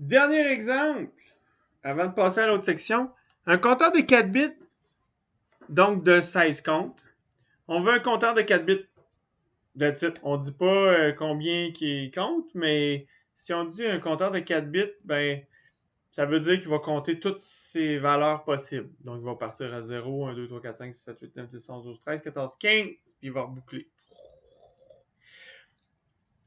Dernier exemple, avant de passer à l'autre section. Un compteur de 4 bits, donc de 16 comptes. On veut un compteur de 4 bits de titre. On ne dit pas combien qui compte, mais si on dit un compteur de 4 bits, ben, ça veut dire qu'il va compter toutes ses valeurs possibles. Donc, il va partir à 0, 1, 2, 3, 4, 5, 6, 7, 8, 9, 10, 11, 12, 13, 14, 15, puis il va reboucler.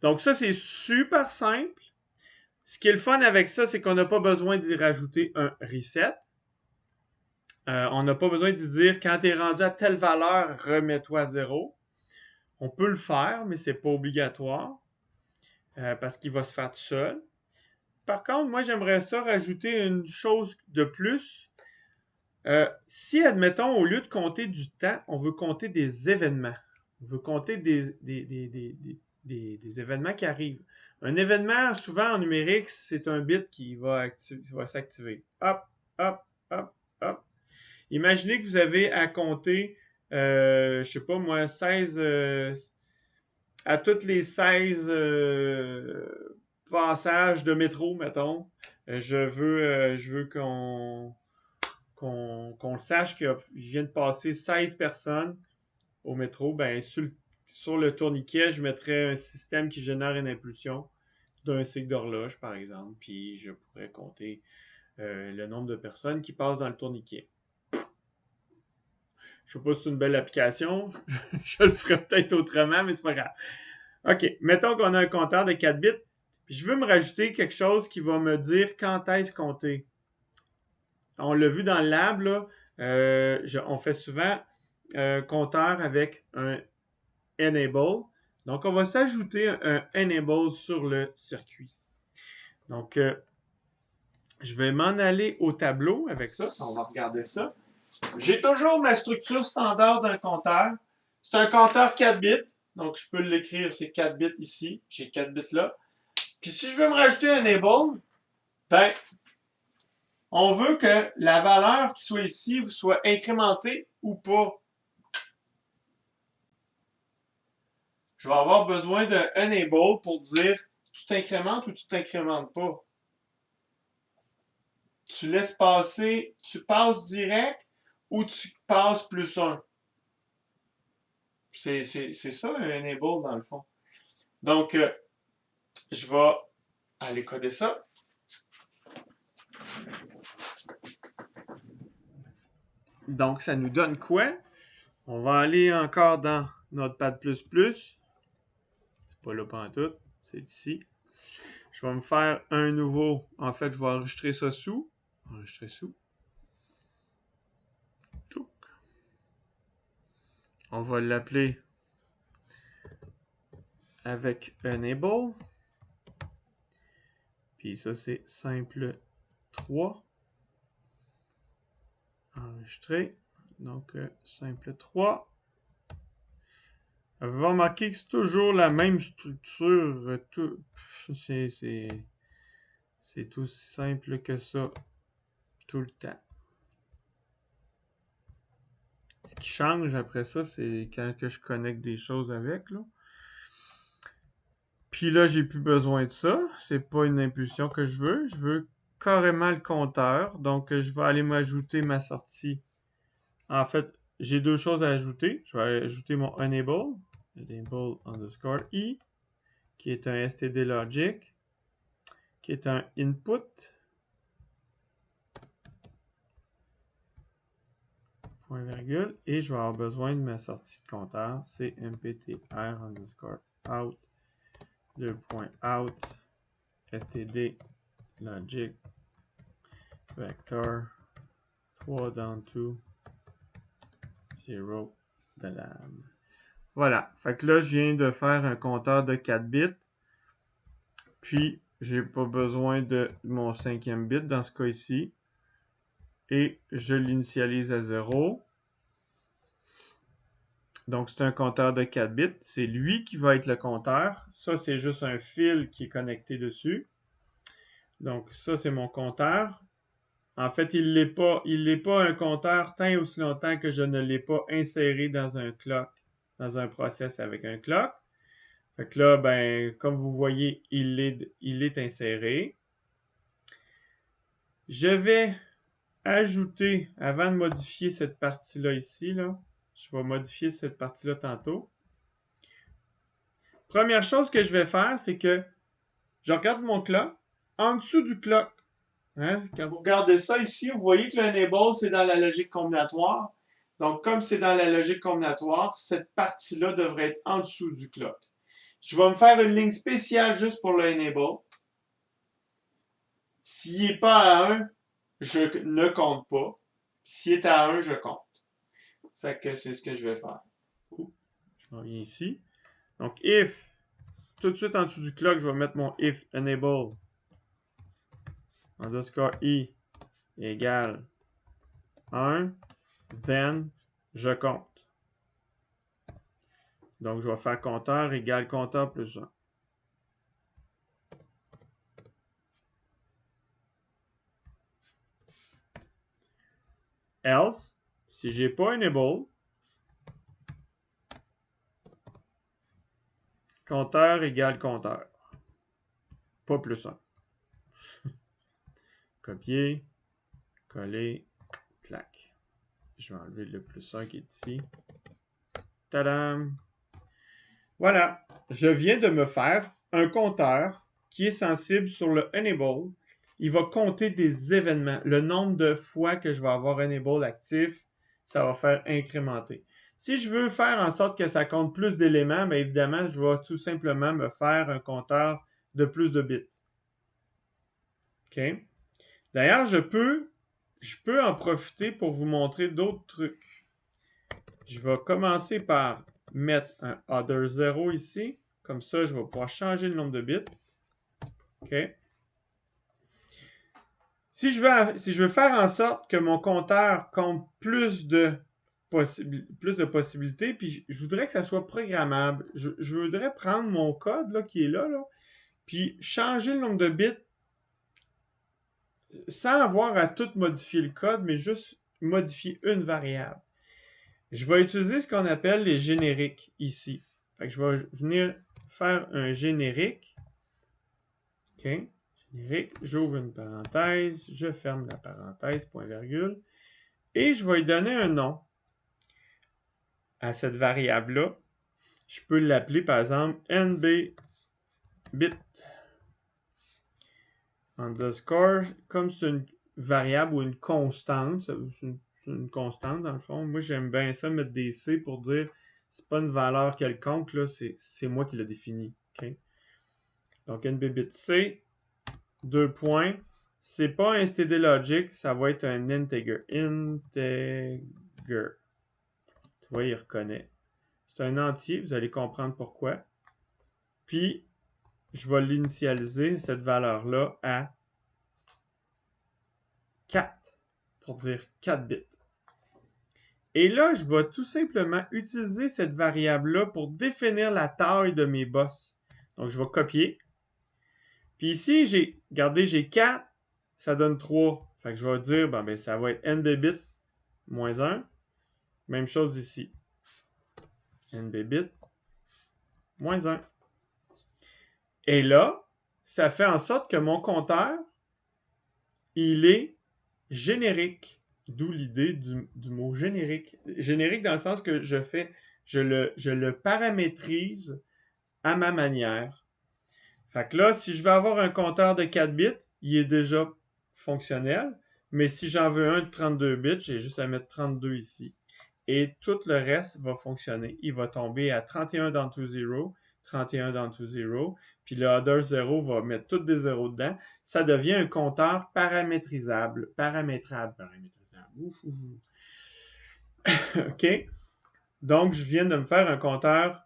Donc, ça, c'est super simple. Ce qui est le fun avec ça, c'est qu'on n'a pas besoin d'y rajouter un reset. On n'a pas besoin d'y dire quand tu es rendu à telle valeur, remets-toi à 0. On peut le faire, mais c'est pas obligatoire parce qu'il va se faire tout seul. Par contre, moi, j'aimerais ça rajouter une chose de plus. Si, admettons, au lieu de compter du temps, on veut compter des événements. On veut compter des événements qui arrivent. Un événement, souvent en numérique, c'est un bit qui va s'activer. Hop, hop, hop, hop. Imaginez que vous avez à compter, je sais pas moi, 16, à toutes les 16 passages de métro, mettons. Je veux qu'on le sache qu'il vient de passer 16 personnes au métro. Ben, sur le tourniquet, je mettrais un système qui génère une impulsion d'un cycle d'horloge, par exemple. Puis je pourrais compter le nombre de personnes qui passent dans le tourniquet. Je sais pas si c'est une belle application. Je le ferais peut-être autrement, mais c'est pas grave. OK. Mettons qu'on a un compteur de 4 bits. Puis je veux me rajouter quelque chose qui va me dire quand est-ce compter. On l'a vu dans le lab, là. On fait souvent compteur avec un enable. Donc, on va s'ajouter un enable sur le circuit. Donc, je vais m'en aller au tableau avec ça. On va regarder ça. J'ai toujours ma structure standard d'un compteur. C'est un compteur 4 bits. Donc, je peux l'écrire, c'est 4 bits ici. J'ai 4 bits là. Puis, si je veux me rajouter un enable, ben, on veut que la valeur qui soit ici soit incrémentée ou pas. Je vais avoir besoin d'un enable pour dire tu t'incrémentes ou tu t'incrémentes pas. Tu laisses passer, tu passes direct ou tu passes plus 1. C'est ça un enable dans le fond. Donc, je vais aller coder ça. Donc, ça nous donne quoi? On va aller encore dans Notepad++. C'est pas là pantoute, c'est ici. Je vais me faire un nouveau. En fait, je vais enregistrer ça sous. Enregistrer sous. On va l'appeler avec enable. Puis ça, c'est simple 3. Enregistrer. Donc, simple 3. Vous remarquer que c'est toujours la même structure. C'est aussi simple que ça tout le temps. Ce qui change après ça, c'est quand que je connecte des choses avec. Là. Puis là, j'ai plus besoin de ça. C'est pas une impulsion que je veux. Je veux carrément le compteur. Donc, je vais aller m'ajouter ma sortie. En fait, j'ai deux choses à ajouter. Je vais ajouter mon enable underscore e, qui est un std logic, qui est un input, point virgule, et je vais avoir besoin de ma sortie de compteur, c'est mptr underscore out, 2.out, std logic, vector, 3 down 2, 0 de lab. Voilà. Fait que là, je viens de faire un compteur de 4 bits. Puis, j'ai pas besoin de mon 5e bit dans ce cas ici. Et je l'initialise à 0. Donc, c'est un compteur de 4 bits. C'est lui qui va être le compteur. Ça, c'est juste un fil qui est connecté dessus. Donc, ça, c'est mon compteur. En fait, il n'est pas un compteur tant et aussi longtemps que je ne l'ai pas inséré dans un clock, dans un process avec un clock. Fait que là, ben, comme vous voyez, il est inséré. Je vais ajouter, avant de modifier cette partie-là ici, là, je vais modifier cette partie-là tantôt. Première chose que je vais faire, c'est que je regarde mon clock. En dessous du clock, hein, quand vous regardez ça ici, vous voyez que le enable, c'est dans la logique combinatoire. Donc, comme c'est dans la logique combinatoire, cette partie-là devrait être en dessous du clock. Je vais me faire une ligne spéciale juste pour le enable. S'il n'est pas à 1, je ne compte pas. S'il est à 1, je compte. Fait que c'est ce que je vais faire. Je reviens ici. Donc, if, tout de suite en dessous du clock, je vais mettre mon if enable underscore i égale 1, then je compte. Donc, je vais faire compteur égale compteur plus 1. Else, si j'ai pas enable, compteur égale compteur. Pas plus 1. Copier, coller, clac. Je vais enlever le plus 1 qui est ici. Tadam! Voilà, je viens de me faire un compteur qui est sensible sur le enable. Il va compter des événements. Le nombre de fois que je vais avoir enable actif, ça va faire incrémenter. Si je veux faire en sorte que ça compte plus d'éléments, bien évidemment, je vais tout simplement me faire un compteur de plus de bits. OK? D'ailleurs, je peux en profiter pour vous montrer d'autres trucs. Je vais commencer par mettre un other 0 ici. Comme ça, je vais pouvoir changer le nombre de bits. OK? Si je veux faire en sorte que mon compteur compte plus de possibilités, puis je voudrais que ça soit programmable. Je voudrais prendre mon code là, qui est là, puis changer le nombre de bits sans avoir à tout modifier le code, mais juste modifier une variable. Je vais utiliser ce qu'on appelle les génériques ici. Fait que je vais venir faire un générique. OK? Générique, j'ouvre une parenthèse, je ferme la parenthèse, point virgule, et je vais lui donner un nom à cette variable-là. Je peux l'appeler par exemple nbbit underscore, comme c'est une variable ou une constante, c'est une constante dans le fond. Moi j'aime bien ça mettre des C pour dire c'est pas une valeur quelconque, là, c'est moi qui l'ai défini. Okay? Donc nbbit C, 2 points. C'est pas un stdlogic, ça va être un integer. Integer. Tu vois, il reconnaît. C'est un entier, vous allez comprendre pourquoi. Puis, je vais l'initialiser, cette valeur-là, à 4, pour dire 4 bits. Et là, je vais tout simplement utiliser cette variable-là pour définir la taille de mes boss. Donc, je vais copier. Puis ici, regardez, j'ai 4, ça donne 3. Fait que je vais dire, ben, ça va être nbbit moins 1. Même chose ici. nbbit moins 1. Et là, ça fait en sorte que mon compteur, il est générique. D'où l'idée du mot générique. Générique dans le sens que je le paramétrise à ma manière. Fait que là, si je veux avoir un compteur de 4 bits, il est déjà fonctionnel. Mais si j'en veux un de 32 bits, j'ai juste à mettre 32 ici. Et tout le reste va fonctionner. Il va tomber à 31 dans to 0, 31 dans to 0, puis le other 0 va mettre tous des zéros dedans. Ça devient un compteur paramétrisable. Paramétrable. Ouf, ouf, ouf. OK? Donc, je viens de me faire un compteur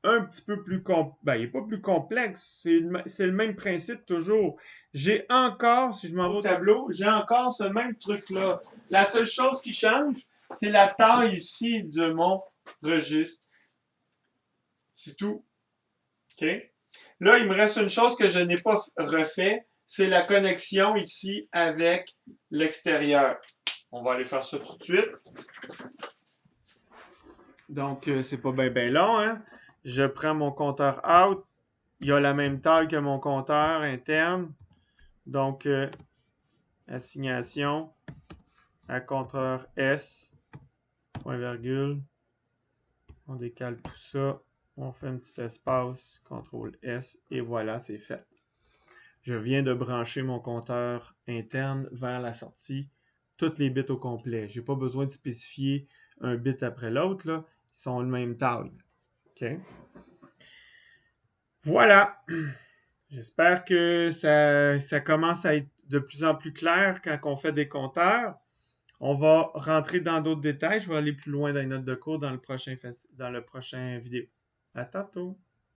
un petit peu plus complexe. Ben, il n'est pas plus complexe. C'est le même principe toujours. J'ai encore, si je m'en vais au tableau, j'ai encore ce même truc-là. La seule chose qui change, c'est la taille ici de mon registre. C'est tout. OK? Là, il me reste une chose que je n'ai pas refait, c'est la connexion ici avec l'extérieur. On va aller faire ça tout de suite. Donc, c'est pas bien long, hein? Je prends mon compteur out. Il a la même taille que mon compteur interne. Donc, assignation à compteur S, point virgule. On décale tout ça. On fait un petit espace, CTRL S, et voilà, c'est fait. Je viens de brancher mon compteur interne vers la sortie, toutes les bits au complet. Je n'ai pas besoin de spécifier un bit après l'autre, là. Ils sont le même taille. OK? Voilà! J'espère que ça commence à être de plus en plus clair quand on fait des compteurs. On va rentrer dans d'autres détails. Je vais aller plus loin dans les notes de cours dans le prochain vidéo. À tantôt!